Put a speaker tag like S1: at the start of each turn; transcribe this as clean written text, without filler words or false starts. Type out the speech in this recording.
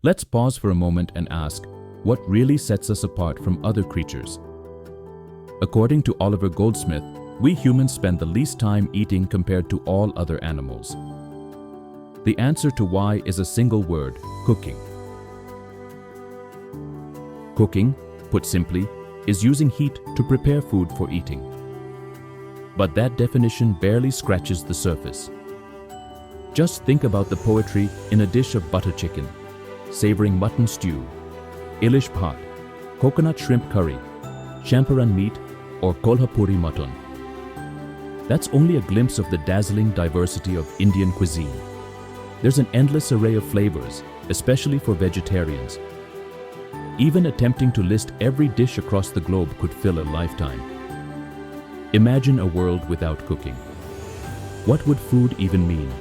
S1: Let's pause for a moment and ask, what really sets us apart from other creatures? According to Oliver Goldsmith, we humans spend the least time eating compared to all other animals. The answer to why is a single word: cooking. Cooking, put simply, is using heat to prepare food for eating. But that definition barely scratches the surface. Just think about the poetry in a dish of butter chicken, savoring mutton stew, ilish bhat, coconut shrimp curry, champaran meat, or kolhapuri mutton. That's only a glimpse of the dazzling diversity of Indian cuisine. There's an endless array of flavors, especially for vegetarians. Even attempting to list every dish across the globe could fill a lifetime. Imagine a world without cooking. What would food even mean?